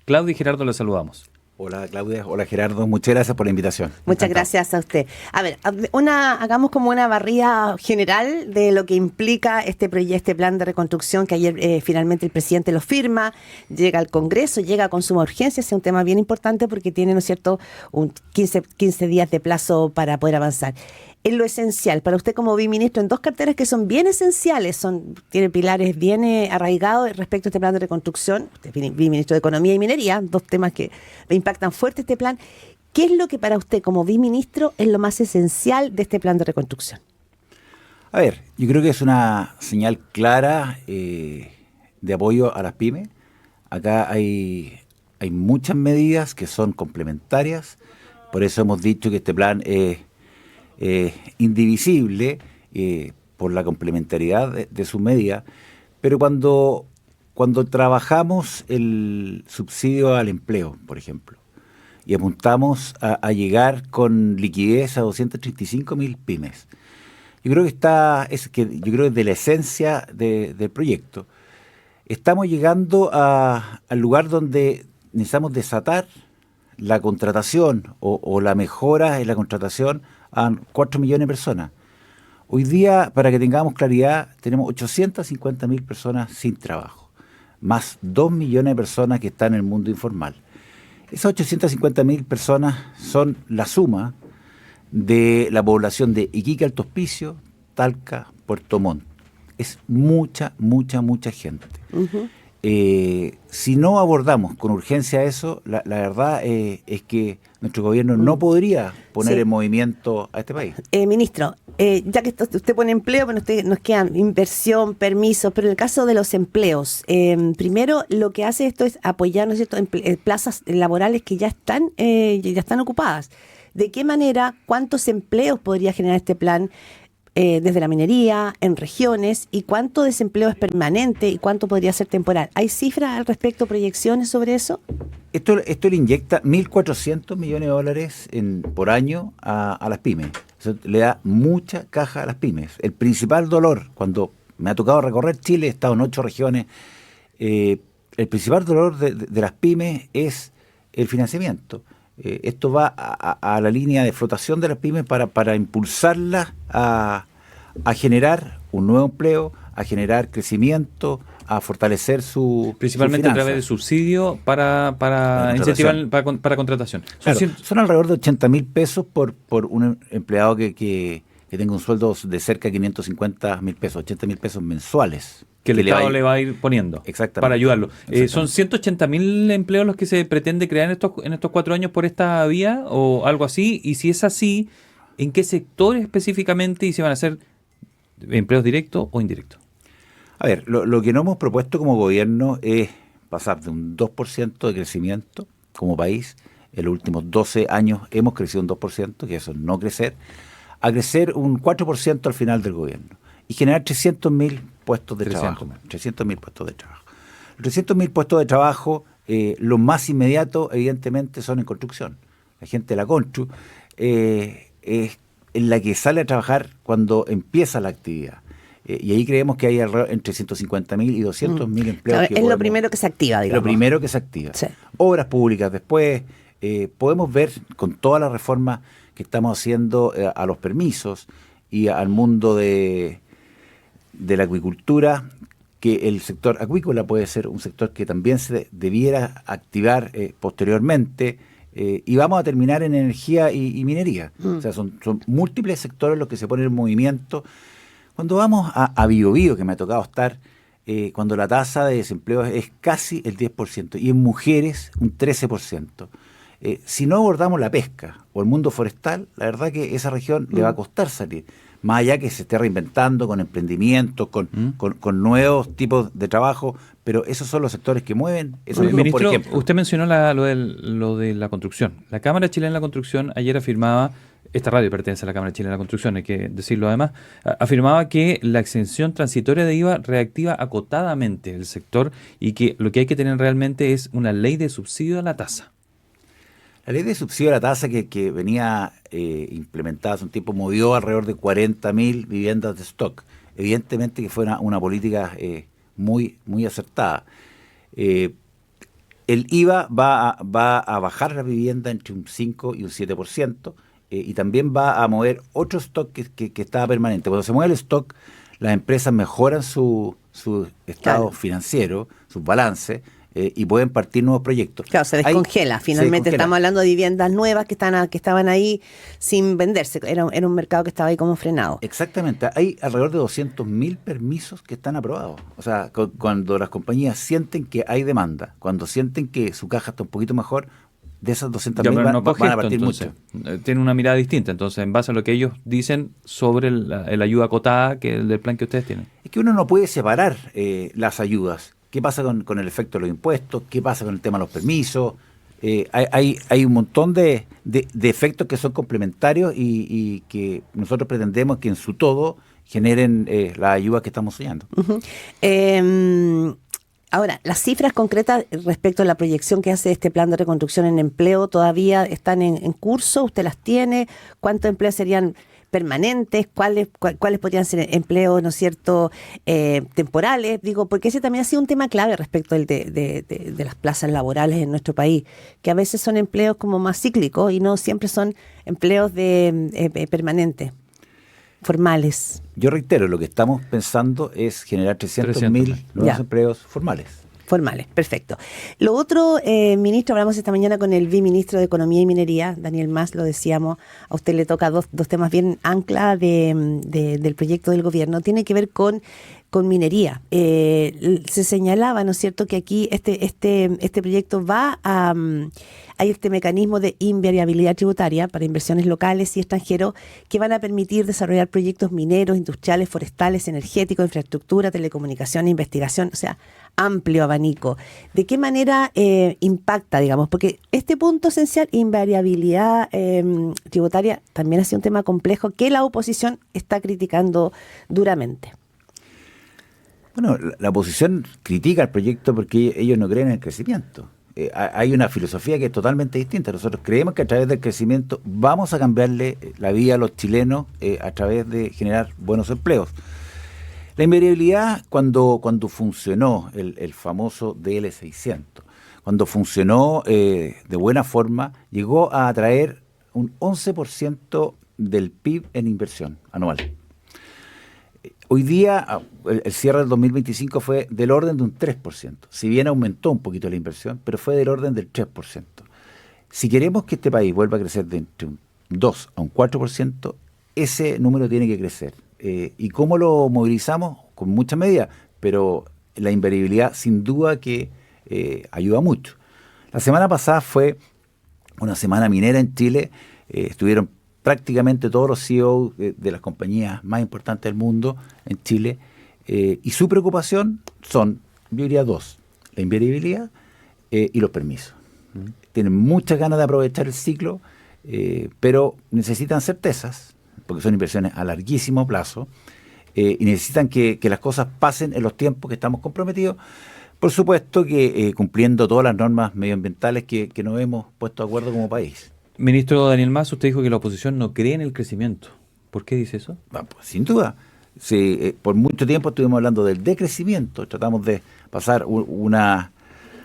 Claudia y Gerardo, les saludamos. Hola Claudia, hola Gerardo, muchas gracias por la invitación. Muchas gracias a usted. A ver, hagamos como una barrida general de lo que implica este plan de reconstrucción que ayer finalmente el presidente lo firma, llega al Congreso, llega con suma urgencia. Es un tema bien importante porque tiene, ¿no es cierto?, 15 días de plazo para poder avanzar. En lo esencial, para usted como biministro, en dos carteras que son bien esenciales, tiene pilares bien arraigados respecto a este plan de reconstrucción. Usted es biministro de Economía y Minería, dos temas que le impactan fuerte este plan. ¿Qué es lo que para usted como biministro es lo más esencial de este plan de reconstrucción? A ver, yo creo que es una señal clara de apoyo a las pymes. Acá hay muchas medidas que son complementarias, por eso hemos dicho que este plan es indivisible por la complementariedad de sus medidas, pero cuando trabajamos el subsidio al empleo, por ejemplo, y apuntamos a llegar con liquidez a 235.000 pymes, yo creo que de la esencia del proyecto, estamos llegando al lugar donde necesitamos desatar la contratación o la mejora en la contratación a 4 millones de personas. Hoy día, para que tengamos claridad, tenemos 850.000 personas sin trabajo, más 2 millones de personas que están en el mundo informal. Esas 850.000 personas son la suma de la población de Iquique, Alto Hospicio, Talca, Puerto Montt. Es mucha gente. Uh-huh. Si no abordamos con urgencia eso, la verdad es que nuestro gobierno no podría poner en movimiento a este país. Ministro, ya que usted pone empleo, bueno, nos quedan inversión, permisos, pero en el caso de los empleos, primero lo que hace esto es apoyar, ¿no es cierto?, en plazas laborales que ya están ocupadas. ¿De qué manera, cuántos empleos podría generar este plan? Desde la minería, en regiones, y cuánto desempleo es permanente y cuánto podría ser temporal. ¿Hay cifras al respecto, proyecciones sobre eso? Esto le inyecta 1.400 millones de dólares por año a las pymes. Eso le da mucha caja a las pymes. El principal dolor, cuando me ha tocado recorrer Chile, he estado en 8 regiones, el principal dolor de las pymes es el financiamiento. Esto va a la línea de flotación de las pymes para impulsarlas a generar un nuevo empleo, a generar crecimiento, a fortalecer principalmente a través de subsidio para incentivar para contratación. Claro, son alrededor de 80.000 pesos por un empleado que tenga un sueldo de cerca de 550.000 pesos, 80.000 pesos mensuales. Que el Estado le va a ir poniendo para ayudarlo. ¿Son 180.000 empleos los que se pretende crear en estos 4 años por esta vía o algo así? Y si es así, ¿en qué sectores específicamente y si van a ser empleos directos o indirectos? A ver, lo que nos hemos propuesto como gobierno es pasar de un 2% de crecimiento como país. En los últimos 12 años hemos crecido un 2%, que eso es no crecer, a crecer un 4% al final del gobierno y generar 300.000 puestos de trabajo. 300.000 puestos de trabajo. Los 300.000 puestos de trabajo, los más inmediatos, evidentemente, son en construcción. La gente de la constru es en la que sale a trabajar cuando empieza la actividad. Y ahí creemos que hay entre 150.000 y 200.000 empleos. Claro, es lo primero que se activa, digamos. Lo primero que se activa. Sí. Obras públicas después. Podemos ver con toda la reforma que estamos haciendo a los permisos y al mundo de la acuicultura, que el sector acuícola puede ser un sector que también se debiera activar posteriormente, y vamos a terminar en energía y minería. O sea, son múltiples sectores los que se ponen en movimiento. Cuando vamos a Biobío, que me ha tocado estar, cuando la tasa de desempleo es casi el 10%, y en mujeres un 13%. Si no abordamos la pesca o el mundo forestal, la verdad que esa región le va a costar salir. Más allá que se esté reinventando con emprendimientos, con nuevos tipos de trabajo, pero esos son los sectores que mueven esos grupos, Ministro, por ejemplo. Usted mencionó lo de la construcción. La Cámara Chilena de la Construcción ayer afirmaba, esta radio pertenece a la Cámara Chilena de la Construcción, hay que decirlo además, afirmaba que la exención transitoria de IVA reactiva acotadamente el sector y que lo que hay que tener realmente es una ley de subsidio a la tasa. La ley de subsidio a la tasa que venía implementada hace un tiempo movió alrededor de 40.000 viviendas de stock. Evidentemente que fue una política muy acertada. El IVA va a bajar la vivienda entre un 5 y un 7%, y también va a mover otro stock que estaba permanente. Cuando se mueve el stock, las empresas mejoran su estado financiero, sus balances, y pueden partir nuevos proyectos. Claro, se descongela. Finalmente estamos hablando de viviendas nuevas que estaban ahí sin venderse. Era un mercado que estaba ahí como frenado. Exactamente. Hay alrededor de 200.000 permisos que están aprobados. O sea, cuando las compañías sienten que hay demanda, cuando sienten que su caja está un poquito mejor, de esas 200.000 van a partir mucho. Tienen una mirada distinta, entonces, en base a lo que ellos dicen sobre la ayuda acotada del plan que ustedes tienen. Es que uno no puede separar las ayudas. ¿Qué pasa con el efecto de los impuestos? ¿Qué pasa con el tema de los permisos? Hay un montón de efectos que son complementarios y que nosotros pretendemos que en su todo generen la ayuda que estamos soñando. Uh-huh. Ahora, las cifras concretas respecto a la proyección que hace este plan de reconstrucción en empleo todavía están en curso. ¿Usted las tiene? ¿Cuántos empleos serían permanentes? ¿Cuáles podrían ser empleos, no es cierto, temporales? Digo, porque ese también ha sido un tema clave respecto de las plazas laborales en nuestro país, que a veces son empleos como más cíclicos y no siempre son empleos permanentes, formales. Yo reitero, lo que estamos pensando es generar 300.000 nuevos empleos formales. Formales, perfecto. Lo otro, ministro, hablamos esta mañana con el viceministro de Economía y Minería, Daniel Mas, lo decíamos, a usted le toca dos temas bien ancla del proyecto del gobierno, tiene que ver con minería. Se señalaba, ¿no es cierto?, que aquí este proyecto hay este mecanismo de invariabilidad tributaria para inversiones locales y extranjeros que van a permitir desarrollar proyectos mineros, industriales, forestales, energéticos, infraestructura, telecomunicación, investigación, o sea, amplio abanico. ¿De qué manera impacta, digamos? Porque este punto esencial, invariabilidad tributaria, también ha sido un tema complejo que la oposición está criticando duramente. Bueno, la oposición critica el proyecto porque ellos no creen en el crecimiento. Hay una filosofía que es totalmente distinta. Nosotros creemos que a través del crecimiento vamos a cambiarle la vida a los chilenos a través de generar buenos empleos. La invariabilidad, cuando funcionó el famoso DL600, cuando funcionó de buena forma, llegó a atraer un 11% del PIB en inversión anual. Hoy día, el cierre del 2025 fue del orden de un 3%. Si bien aumentó un poquito la inversión, pero fue del orden del 3%. Si queremos que este país vuelva a crecer de entre un 2 a un 4%, ese número tiene que crecer. ¿Y cómo lo movilizamos? Con muchas medidas, pero la invariabilidad sin duda que ayuda mucho. La semana pasada fue una semana minera en Chile. Estuvieron prácticamente todos los CEOs de las compañías más importantes del mundo en Chile, y su preocupación son, yo diría, dos: la invariabilidad y los permisos. Tienen muchas ganas de aprovechar el ciclo, pero necesitan certezas, porque son inversiones a larguísimo plazo, y necesitan que las cosas pasen en los tiempos que estamos comprometidos. Por supuesto que cumpliendo todas las normas medioambientales que nos hemos puesto de acuerdo como país. Ministro Daniel Mas, usted dijo que la oposición no cree en el crecimiento. ¿Por qué dice eso? Pues, sin duda. Sí, por mucho tiempo estuvimos hablando del decrecimiento. Tratamos de pasar una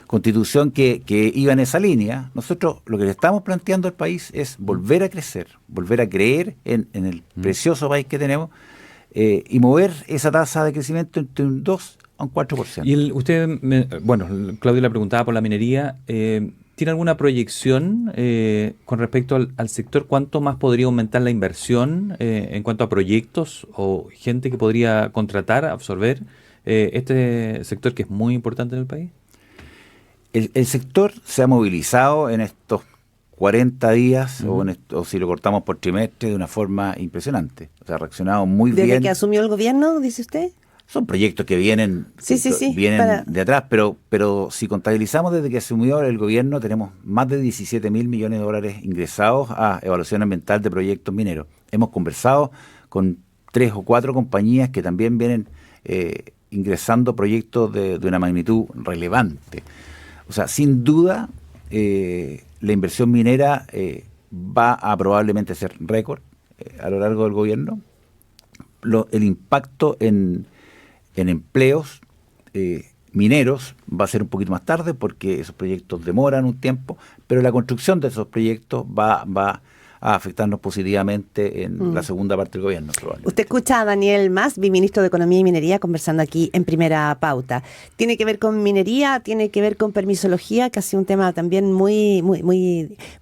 constitución que iba en esa línea. Nosotros lo que le estamos planteando al país es volver a crecer, volver a creer en el precioso país que tenemos, y mover esa tasa de crecimiento entre un 2 a un 4%. Y Claudio le preguntaba por la minería. ¿Tiene alguna proyección con respecto al sector? ¿Cuánto más podría aumentar la inversión en cuanto a proyectos o gente que podría contratar, absorber este sector que es muy importante en el país? El sector se ha movilizado en estos 40 días, o si lo cortamos por trimestre, de una forma impresionante. O sea, ha reaccionado muy bien. ¿Desde que asumió el gobierno, dice usted? Son proyectos que vienen de atrás, pero si contabilizamos desde que asumió el gobierno, tenemos más de 17.000 millones de dólares ingresados a evaluación ambiental de proyectos mineros. Hemos conversado con 3 o 4 compañías que también vienen ingresando proyectos de una magnitud relevante. O sea, sin duda, la inversión minera va a probablemente ser récord a lo largo del gobierno. El impacto en empleos mineros va a ser un poquito más tarde porque esos proyectos demoran un tiempo, pero la construcción de esos proyectos va a afectarnos positivamente en la segunda parte del gobierno, probablemente. Usted escucha a Daniel Mas, viceministro de Economía y Minería, conversando aquí en Primera Pauta. Tiene que ver con minería, tiene que ver con permisología, que ha sido un tema también muy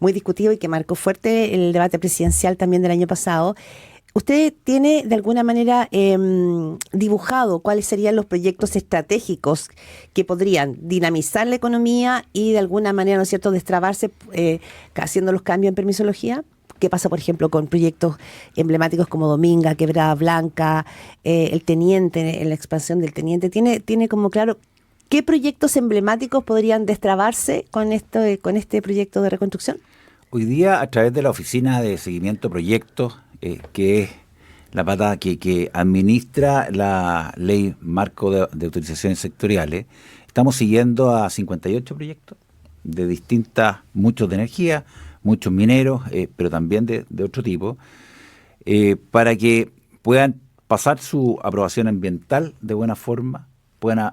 discutido y que marcó fuerte el debate presidencial también del año pasado. ¿Usted tiene de alguna manera dibujado cuáles serían los proyectos estratégicos que podrían dinamizar la economía y de alguna manera, ¿no es cierto?, destrabarse haciendo los cambios en permisología? ¿Qué pasa, por ejemplo, con proyectos emblemáticos como Dominga, Quebrada Blanca, el Teniente, la expansión del Teniente? ¿Tiene como claro qué proyectos emblemáticos podrían destrabarse con este proyecto de reconstrucción? Hoy día, a través de la Oficina de Seguimiento de Proyectos, que es la pata que administra la Ley Marco de Autorizaciones Sectoriales, estamos siguiendo a 58 proyectos de muchos de energía, muchos mineros, pero también de otro tipo, para que puedan pasar su aprobación ambiental de buena forma, puedan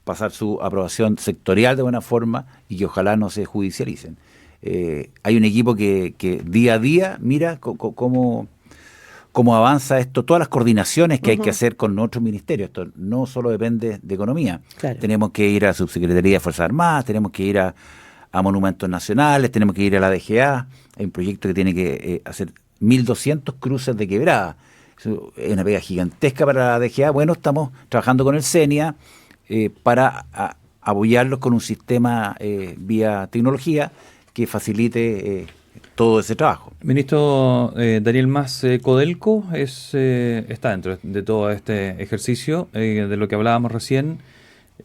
pasar su aprobación sectorial de buena forma y que ojalá no se judicialicen. Hay un equipo que día a día mira cómo avanza esto, todas las coordinaciones que hay que hacer con otros ministerios. Esto no solo depende de economía. Claro. Tenemos que ir a la Subsecretaría de Fuerzas Armadas, tenemos que ir a Monumentos Nacionales, tenemos que ir a la DGA. Hay un proyecto que tiene que hacer 1.200 cruces de quebrada. Eso es una pega gigantesca para la DGA. Bueno, estamos trabajando con el CENIA para apoyarlos con un sistema vía tecnología que facilite todo ese trabajo. Ministro Daniel Mas, Codelco está dentro de todo este ejercicio de lo que hablábamos recién.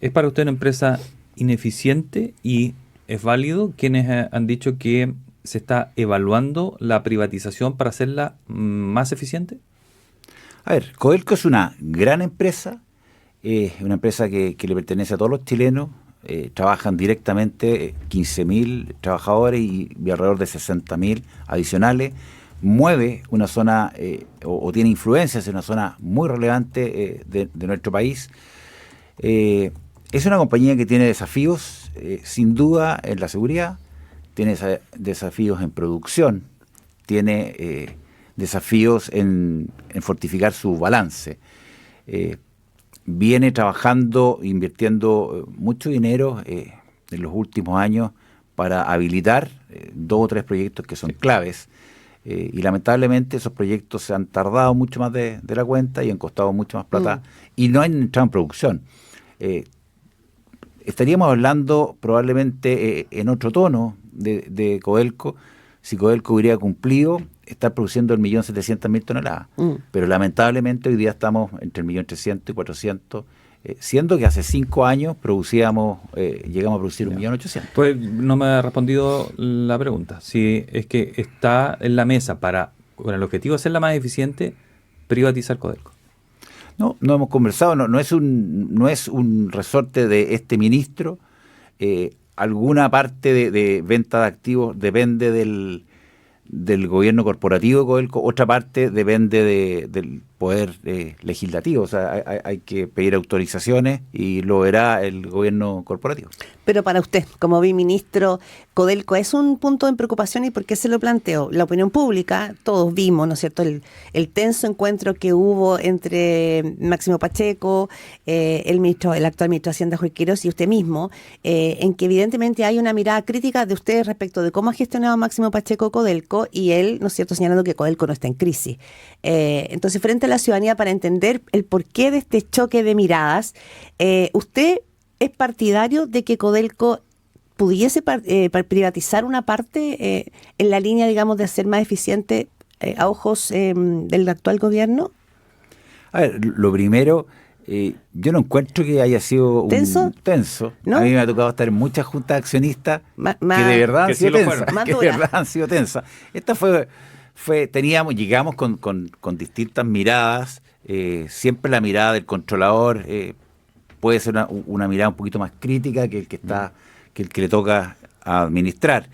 ¿Es para usted una empresa ineficiente y es válido quienes han dicho que se está evaluando la privatización para hacerla más eficiente? A ver, Codelco es una gran empresa, una empresa que le pertenece a todos los chilenos. Trabajan directamente 15.000 trabajadores y alrededor de 60.000 adicionales. Mueve una zona o tiene influencias en una zona muy relevante de nuestro país. Es una compañía que tiene desafíos, sin duda, en la seguridad, tiene desafíos en producción, tiene desafíos en fortificar su balance. Viene trabajando, invirtiendo mucho dinero en los últimos años para habilitar 2 o 3 proyectos que son claves. Y lamentablemente esos proyectos se han tardado mucho más de la cuenta y han costado mucho más plata y no han entrado en producción. Estaríamos hablando probablemente en otro tono de Codelco si Codelco hubiera cumplido estar produciendo 1.700.000 toneladas. Pero lamentablemente hoy día estamos entre 1.300.000 y 400.000, siendo que hace 5 años llegamos a producir 1.800.000. Pues no me ha respondido la pregunta. Si es que está en la mesa con el objetivo de hacerla más eficiente, privatizar Codelco. No hemos conversado, no es un resorte de este ministro. Alguna parte de venta de activos depende del gobierno corporativo de Codelco, otra parte depende del poder legislativo. O sea, hay que pedir autorizaciones y lo verá el gobierno corporativo. Pero para usted, como viceministro, Codelco es un punto de preocupación. ¿Y por qué se lo planteó? La opinión pública, todos vimos, ¿no es cierto?, el tenso encuentro que hubo entre Máximo Pacheco, el actual ministro de Hacienda, Jorge Quiroz, y usted mismo, en que evidentemente hay una mirada crítica de ustedes respecto de cómo ha gestionado Máximo Pacheco Codelco, y él, ¿no es cierto?, señalando que Codelco no está en crisis. Entonces, frente a la ciudadanía, para entender el porqué de este choque de miradas, ¿usted es partidario de que Codelco pudiese privatizar una parte en la línea, digamos, de hacer más eficiente a ojos del actual gobierno? A ver, lo primero, yo no encuentro que haya sido tenso. ¿No? A mí me ha tocado estar en muchas juntas de accionistas que de verdad han sido tensas. Esta llegamos con distintas miradas, siempre la mirada del controlador puede ser una mirada un poquito más crítica que el que le toca administrar.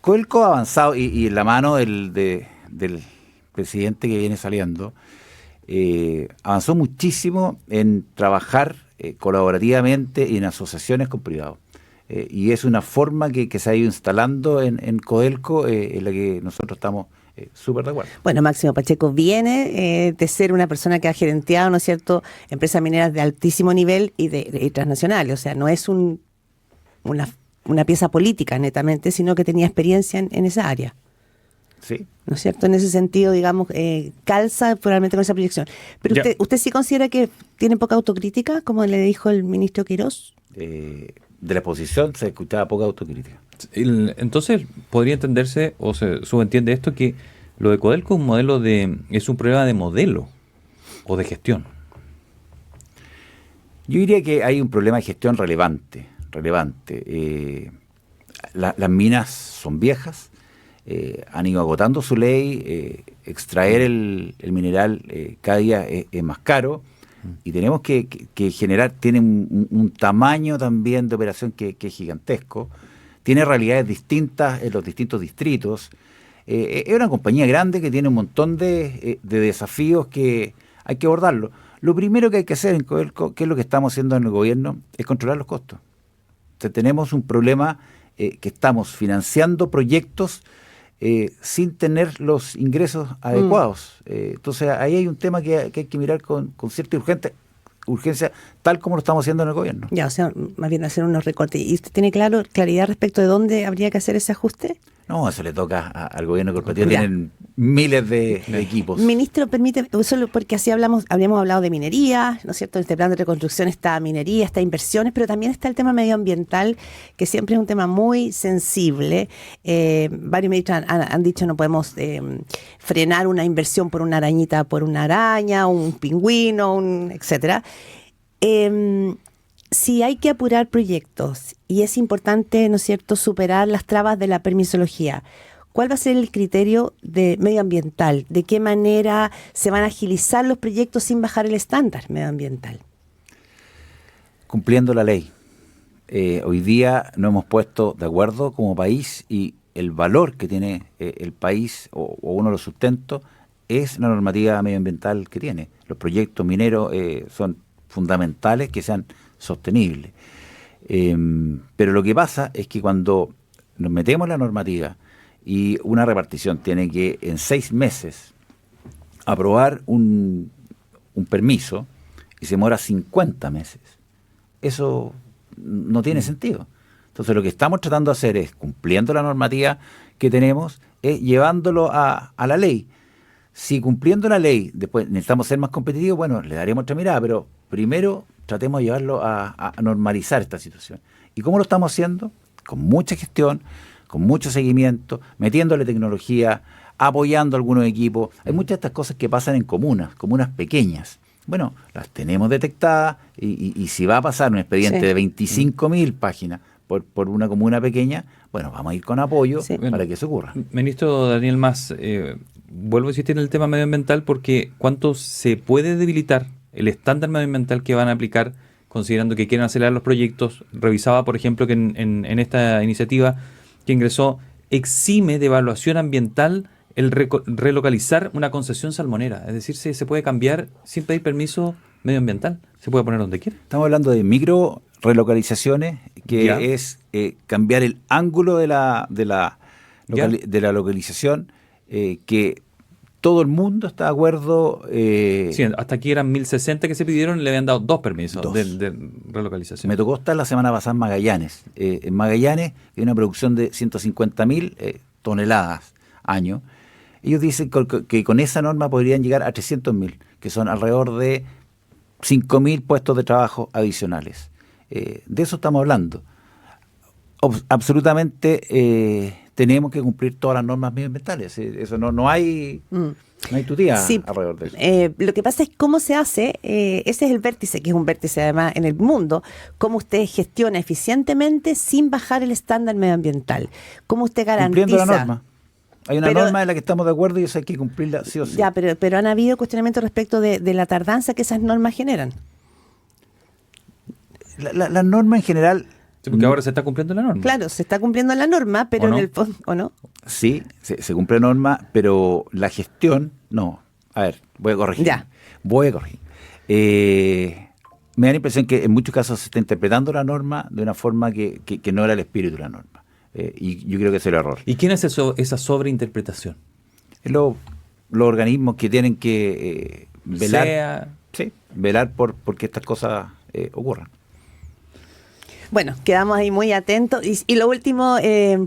Codelco ha avanzado y en la mano del presidente que viene saliendo, avanzó muchísimo en trabajar colaborativamente y en asociaciones con privados. Y es una forma que se ha ido instalando en Codelco, en la que nosotros estamos súper de acuerdo. Bueno, Máximo Pacheco viene de ser una persona que ha gerenteado, ¿no es cierto?, empresas mineras de altísimo nivel y transnacionales. O sea, no es una pieza política netamente, sino que tenía experiencia en esa área. Sí. ¿No es cierto? En ese sentido, digamos, calza probablemente con esa proyección. Pero usted sí considera que tiene poca autocrítica, como le dijo el ministro Quirós. De la exposición se escuchaba poca autocrítica. Entonces, podría entenderse, o se subentiende esto, que lo de Codelco es un problema de modelo o de gestión. Yo diría que hay un problema de gestión relevante. Las minas son viejas, han ido agotando su ley, extraer el mineral cada día es más caro, y tenemos que generar, tiene un tamaño también de operación que es gigantesco, tiene realidades distintas en los distintos distritos, es una compañía grande que tiene un montón de desafíos que hay que abordarlo. Lo primero que hay que hacer en Codelco, que es lo que estamos haciendo en el gobierno, es controlar los costos. O sea, tenemos un problema que estamos financiando proyectos sin tener los ingresos adecuados. Entonces ahí hay un tema que hay que mirar con cierta urgencia, tal como lo estamos haciendo en el gobierno. Ya, o sea, más bien hacer unos recortes. ¿Y usted tiene claridad respecto de dónde habría que hacer ese ajuste? No, eso le toca al gobierno corporativo. Tienen miles de equipos. Ministro, permíteme, solo porque así habríamos hablado de minería, ¿no es cierto? En este plan de reconstrucción está minería, está inversiones, pero también está el tema medioambiental, que siempre es un tema muy sensible. Varios ministros han dicho no podemos frenar una inversión por una arañita, por una araña, un pingüino, etcétera. Si hay que apurar proyectos y es importante, ¿no es cierto?, superar las trabas de la permisología, ¿cuál va a ser el criterio medioambiental? ¿De qué manera se van a agilizar los proyectos sin bajar el estándar medioambiental? Cumpliendo la ley. Hoy día nos hemos puesto de acuerdo como país y el valor que tiene el país o uno de los sustentos es la normativa medioambiental que tiene. Los proyectos mineros son fundamentales que sean sostenibles. Pero lo que pasa es que cuando nos metemos en la normativa y una repartición tiene que en 6 meses aprobar un permiso y se demora 50 meses, eso no tiene sentido. Entonces lo que estamos tratando de hacer es, cumpliendo la normativa que tenemos, es llevándolo a la ley. Si cumpliendo la ley después necesitamos ser más competitivos, bueno, le daremos otra mirada, pero primero tratemos de llevarlo a normalizar esta situación. ¿Y cómo lo estamos haciendo? Con mucha gestión, con mucho seguimiento, metiéndole tecnología, apoyando algunos equipos. Hay muchas de estas cosas que pasan en comunas pequeñas. Bueno, las tenemos detectadas y si va a pasar un expediente de 25.000 páginas por una comuna pequeña, bueno, vamos a ir con apoyo para que eso ocurra. Ministro Daniel Mas, vuelvo a insistir en el tema medioambiental porque ¿cuánto se puede debilitar el estándar medioambiental que van a aplicar considerando que quieren acelerar los proyectos? Revisaba, por ejemplo, que en esta iniciativa que ingresó exime de evaluación ambiental el relocalizar una concesión salmonera. Es decir, se puede cambiar sin pedir permiso medioambiental. Se puede poner donde quiera. Estamos hablando de micro relocalizaciones, que es cambiar el ángulo de la localización, que todo el mundo está de acuerdo. Sí, hasta aquí eran 1.060 que se pidieron y le habían dado 2 permisos de relocalización. Me tocó estar la semana pasada en Magallanes. En Magallanes hay una producción de 150.000 toneladas año. Ellos dicen que con esa norma podrían llegar a 300.000, que son alrededor de 5.000 puestos de trabajo adicionales. De eso estamos hablando. Absolutamente tenemos que cumplir todas las normas medioambientales. Eso no hay tutía alrededor de eso. Lo que pasa es cómo se hace, ese es el vértice, que es un vértice además en el mundo, cómo usted gestiona eficientemente sin bajar el estándar medioambiental. Cómo usted garantiza... Cumpliendo la norma. Hay una norma en la que estamos de acuerdo y eso hay que cumplirla sí o sí. Ya, pero han habido cuestionamientos respecto de la tardanza que esas normas generan. La norma en general... Sí, porque ahora se está cumpliendo la norma. Claro, se está cumpliendo la norma, pero en el fondo, ¿o no? Sí, se cumple la norma, pero la gestión, no. A ver, voy a corregir. Ya. Voy a corregir. me da la impresión que en muchos casos se está interpretando la norma de una forma que no era el espíritu de la norma. Y yo creo que ese es el error. ¿Y quién hace esa sobreinterpretación? Los organismos que tienen que velar por que estas cosas ocurran. Bueno, quedamos ahí muy atentos. Y lo último,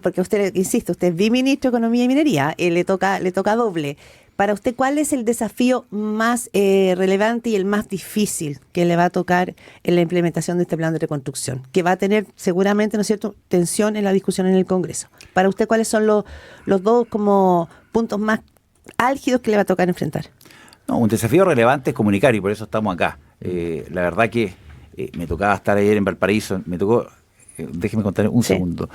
porque usted, insisto, usted es biministro de Economía y Minería, le toca doble. Para usted, ¿cuál es el desafío más relevante y el más difícil que le va a tocar en la implementación de este plan de reconstrucción? Que va a tener seguramente, ¿no es cierto?, tensión en la discusión en el Congreso. Para usted, ¿cuáles son los dos como puntos más álgidos que le va a tocar enfrentar? No, un desafío relevante es comunicar y por eso estamos acá. La verdad que me tocaba estar ayer en Valparaíso, me tocó, déjeme contar un segundo,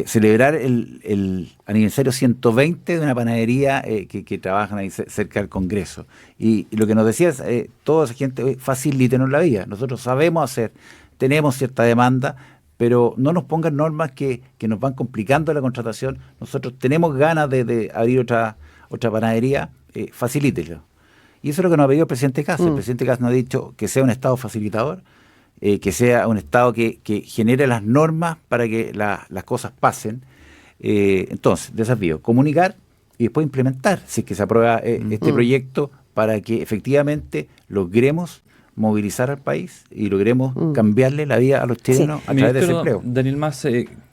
celebrar el aniversario 120 de una panadería que trabajan ahí cerca del Congreso. Y lo que nos decía es, toda esa gente, facilítenos la vida. Nosotros sabemos hacer, tenemos cierta demanda, pero no nos pongan normas que nos van complicando la contratación. Nosotros tenemos ganas de abrir otra panadería, facilítelo. Y eso es lo que nos ha pedido el presidente Kast. El presidente Kast nos ha dicho que sea un Estado facilitador, que sea un Estado que genere las normas para que las cosas pasen. Entonces, desafío, comunicar y después implementar, si es que se aprueba este proyecto, para que efectivamente logremos movilizar al país y logremos cambiarle la vida a los chilenos a través de ese empleo. Daniel Mas,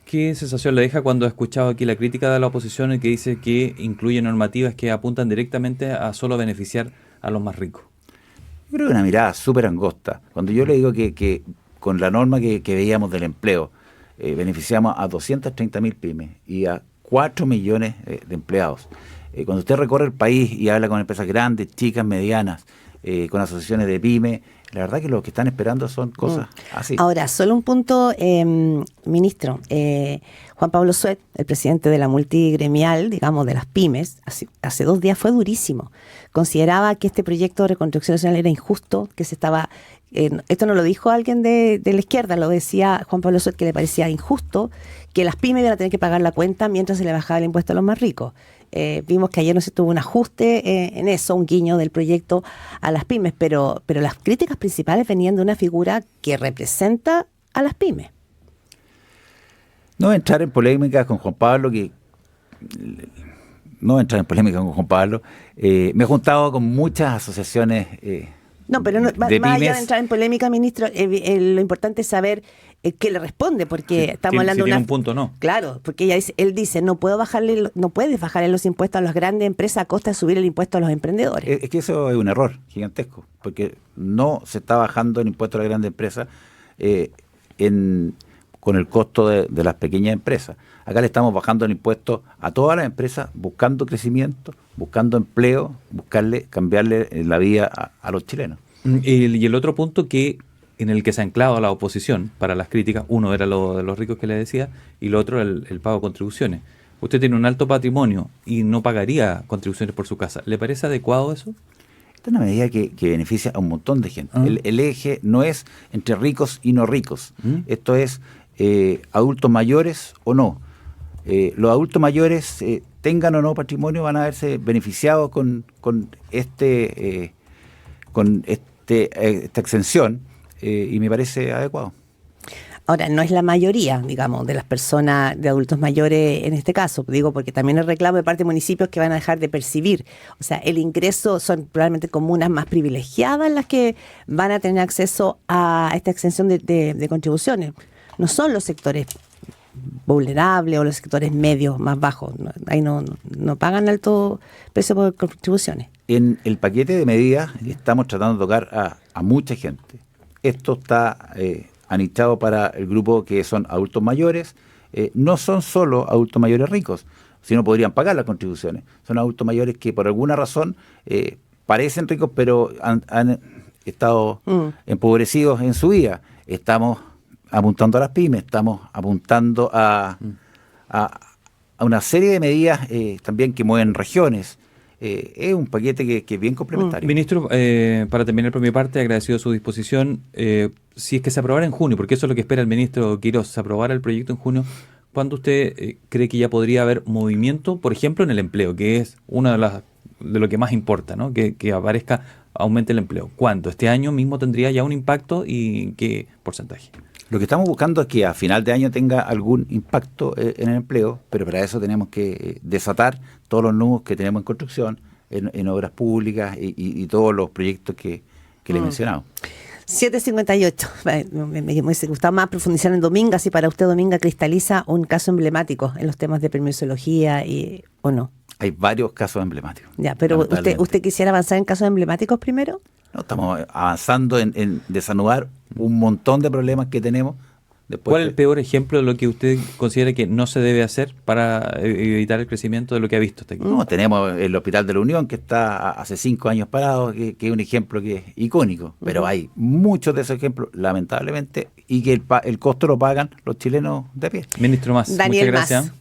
¿qué sensación le deja cuando ha escuchado aquí la crítica de la oposición y que dice que incluye normativas que apuntan directamente a solo beneficiar a los más ricos? Yo creo que una mirada súper angosta. Cuando yo le digo que con la norma que veíamos del empleo, beneficiamos a 230.000 pymes y a 4 millones de empleados. Cuando usted recorre el país y habla con empresas grandes, chicas, medianas, con asociaciones de pymes, la verdad que lo que están esperando son cosas así. Ahora, solo un punto, ministro. Juan Pablo Suet, el presidente de la multigremial, digamos, de las pymes, hace 2 días fue durísimo. Consideraba que este proyecto de reconstrucción nacional era injusto, que se estaba... esto no lo dijo alguien de la izquierda, lo decía Juan Pablo Suet, que le parecía injusto que las pymes iban a tener que pagar la cuenta mientras se le bajaba el impuesto a los más ricos. Vimos que ayer no se tuvo un ajuste en eso, un guiño del proyecto a las pymes, pero las críticas principales venían de una figura que representa a las pymes. No voy a entrar en polémica con Juan Pablo, me he juntado con muchas asociaciones no, pero no, más allá de entrar en polémica, ministro, lo importante es saber qué le responde, porque estamos hablando de un punto, no. Claro, porque él dice, no puedes bajarle los impuestos a las grandes empresas a costa de subir el impuesto a los emprendedores. Es que eso es un error gigantesco, porque no se está bajando el impuesto a las grandes empresas con el costo de las pequeñas empresas. Acá le estamos bajando el impuesto a todas las empresas, buscando crecimiento, buscando empleo, cambiarle la vida a los chilenos. Y el otro punto en el que se ha anclado la oposición para las críticas, uno era lo de los ricos que le decía, y lo otro el pago de contribuciones. Usted tiene un alto patrimonio y no pagaría contribuciones por su casa. ¿Le parece adecuado eso? Esta es una medida que beneficia a un montón de gente. El eje no es entre ricos y no ricos. Esto es adultos mayores o no. Los adultos mayores, tengan o no patrimonio, van a verse beneficiados con esta exención, y me parece adecuado. Ahora, no es la mayoría, digamos, de las personas, de adultos mayores en este caso, digo, porque también el reclamo de parte de municipios que van a dejar de percibir. O sea, el ingreso son probablemente comunas más privilegiadas las que van a tener acceso a esta exención de contribuciones. No son los sectores vulnerables o los sectores medios más bajos. Ahí no pagan alto precio por contribuciones. En el paquete de medidas estamos tratando de tocar a mucha gente. Esto está anichado para el grupo que son adultos mayores. No son solo adultos mayores ricos, sino podrían pagar las contribuciones. Son adultos mayores que por alguna razón parecen ricos, pero han estado empobrecidos en su vida. Estamos apuntando a las pymes, estamos apuntando a una serie de medidas también que mueven regiones. Es un paquete que es bien complementario. Ministro, para terminar por mi parte, agradecido su disposición. Si es que se aprobara en junio, porque eso es lo que espera el ministro Quirós, se aprobara el proyecto en junio, ¿cuándo usted cree que ya podría haber movimiento, por ejemplo, en el empleo, que es una de las de lo que más importa, ¿no? Que aparezca, aumente el empleo. ¿Cuánto? Este año mismo tendría ya un impacto y qué porcentaje. Lo que estamos buscando es que a final de año tenga algún impacto en el empleo, pero para eso tenemos que desatar todos los nudos que tenemos en construcción, en obras públicas y todos los proyectos que le he mencionado. 7:58. Me hubiese gustado más profundizar en Dominga, si para usted Dominga cristaliza un caso emblemático en los temas de permisología o no. Hay varios casos emblemáticos. Ya, pero ¿usted quisiera avanzar en casos emblemáticos primero? No, estamos avanzando en desanudar un montón de problemas que tenemos. Después ¿Cuál es el peor ejemplo de lo que usted considera que no se debe hacer para evitar el crecimiento de lo que ha visto hasta aquí? No, tenemos el Hospital de la Unión, que está hace 5 años parado, que es un ejemplo que es icónico, pero hay muchos de esos ejemplos, lamentablemente, y que el costo lo pagan los chilenos de a pie. Ministro Mas, Daniel muchas gracias. Mas.